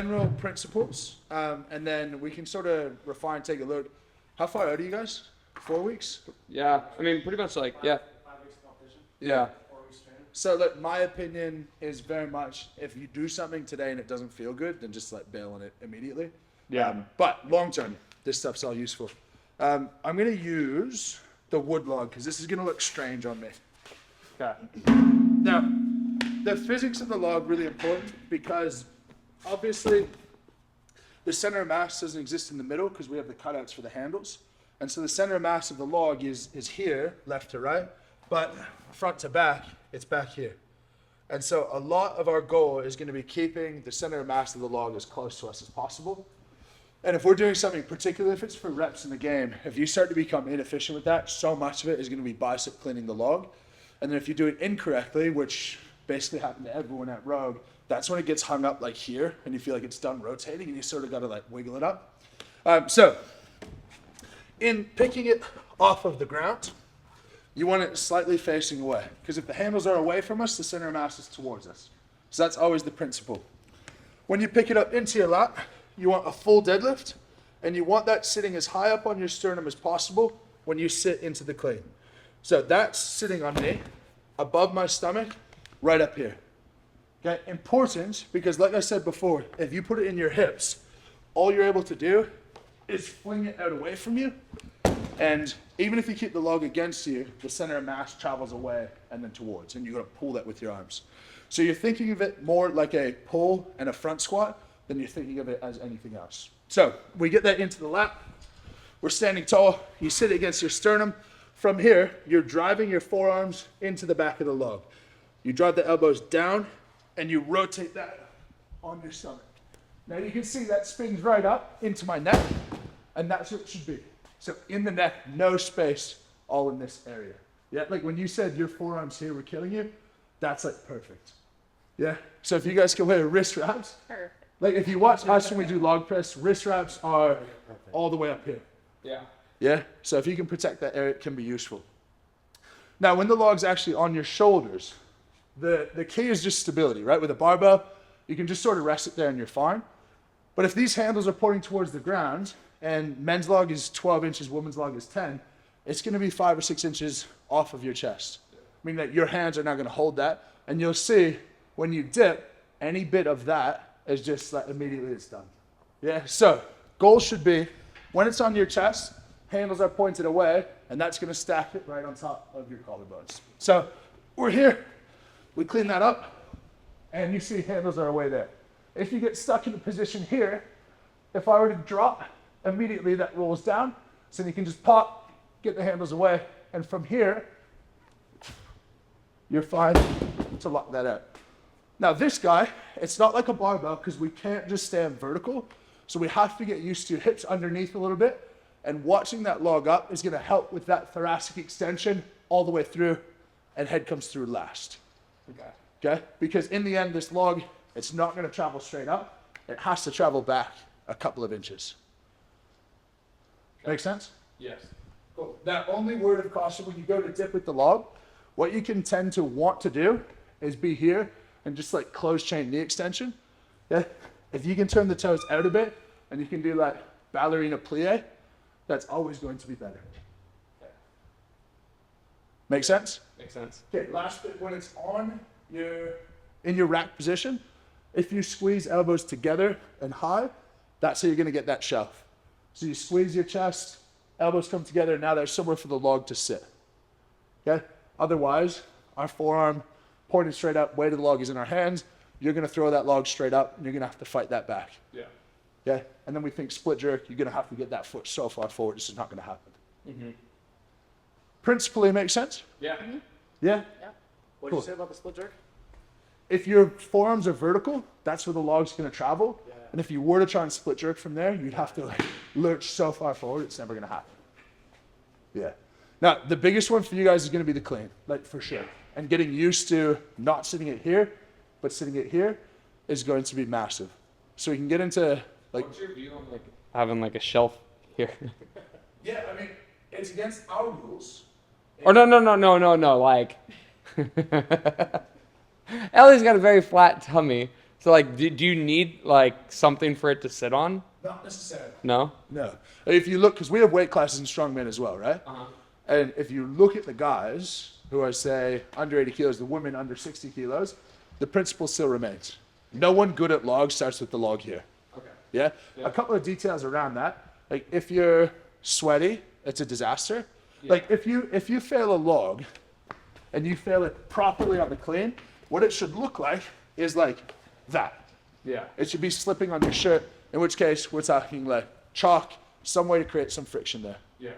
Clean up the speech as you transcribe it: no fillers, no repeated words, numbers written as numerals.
general principles, and then we can sort of refine, take a look. How far out are you guys? 4 weeks? Yeah, I mean, pretty much like, yeah. 5 weeks of competition. Yeah. 4 weeks training. So look, my opinion is very much, if you do something today and it doesn't feel good, then just like bail on it immediately. Yeah. But long term, this stuff's all useful. I'm gonna use the wood log because this is gonna look strange on me. Okay. Now, the physics of the log really important because obviously the center of mass doesn't exist in the middle because we have the cutouts for the handles. And so the center of mass of the log is here, left to right, but front to back, it's back here. And so a lot of our goal is going to be keeping the center of mass of the log as close to us as possible. And if we're doing something, particularly if it's for reps in the game, if you start to become inefficient with that, so much of it is going to be bicep cleaning the log. And then if you do it incorrectly, which basically happened to everyone at Rogue, that's when it gets hung up like here and you feel like it's done rotating and you sort of got to like wiggle it up. So in picking it off of the ground, you want it slightly facing away because if the handles are away from us, the center of mass is towards us. So that's always the principle. When you pick it up into your lap, you want a full deadlift and you want that sitting as high up on your sternum as possible when you sit into the clean. So that's sitting on me, above my stomach, right up here. Okay, important because like I said before, if you put it in your hips, all you're able to do is fling it out away from you. And even if you keep the log against you, the center of mass travels away and then towards, and you're gonna pull that with your arms. So you're thinking of it more like a pull and a front squat than you're thinking of it as anything else. So we get that into the lap, we're standing tall, you sit against your sternum. From here, you're driving your forearms into the back of the log. You drive the elbows down and you rotate that on your stomach. Now you can see that spins right up into my neck, and that's what it should be. So in the neck, no space, all in this area. Yeah, like when you said your forearms here were killing you, that's like perfect. Yeah, so if you guys can wear wrist wraps, Perfect. like if you watch us when we do log press, wrist wraps are all the way up here. Yeah. Yeah, so if you can protect that area, it can be useful. Now, when the log's actually on your shoulders, the key is just stability, right? With a barbell, you can just sort of rest it there and you're fine. But if these handles are pointing towards the ground, and men's log is 12 inches, women's log is 10, it's gonna be 5 or 6 inches off of your chest. Meaning that your hands are not gonna hold that, and you'll see when you dip, any bit of that is just like immediately it's done. Yeah, so goal should be, when it's on your chest, handles are pointed away, and that's gonna stack it right on top of your collarbones. So we're here, we clean that up, and you see handles are away there. If you get stuck in a position here, if I were to drop, immediately that rolls down, so you can just pop, get the handles away, and from here, you're fine to lock that out. Now this guy, it's not like a barbell because we can't just stand vertical, so we have to get used to hips underneath a little bit, and watching that log up is gonna help with that thoracic extension all the way through, and head comes through last. Okay? Because in the end, this log, it's not gonna travel straight up, it has to travel back a couple of inches. Make sense? Yes. Cool. Now, only word of caution when you go to dip with the log, what you can tend to want to do is be here and just like close chain knee extension. Yeah? If you can turn the toes out a bit and you can do like ballerina plie, that's always going to be better. Okay. Make sense? Makes sense. Okay, last bit, when it's in your rack position, if you squeeze elbows together and high, that's how you're gonna get that shelf. So you squeeze your chest, elbows come together, and now there's somewhere for the log to sit. Okay? Otherwise, our forearm pointed straight up, weight of the log is in our hands, you're gonna throw that log straight up, and you're gonna have to fight that back. Yeah. Okay? And then we think split jerk, you're gonna have to get that foot so far forward, it's just not gonna happen. Mm-hmm. Principally makes sense? Yeah. Yeah? Yeah. What did Cool. you say about the split jerk? If your forearms are vertical, that's where the log's gonna travel. Yeah. And if you were to try and split jerk from there, you'd have to like lurch so far forward, it's never gonna happen. Yeah. Now, the biggest one for you guys is gonna be the clean, like for sure. And getting used to not sitting it here, but sitting it here is going to be massive. So we can get into like. What's your view on like having like a shelf here? Yeah, I mean, it's against our rules. Or no, like Ellie's got a very flat tummy, So like, do you need like something for it to sit on? Not necessarily. No. No. If you look, because we have weight classes in strongman as well, right? And if you look at the guys who are, say, under 80 kilos, the women under 60 kilos, the principle still remains. No one good at log starts with the log here. Okay. Yeah? Yeah. A couple of details around that. Like if you're sweaty, it's a disaster. Yeah. Like if you fail a log and you fail it properly on the clean, what it should look like is like that. Yeah. It should be slipping on your shirt, in which case we're talking like chalk, some way to create some friction there. Yeah.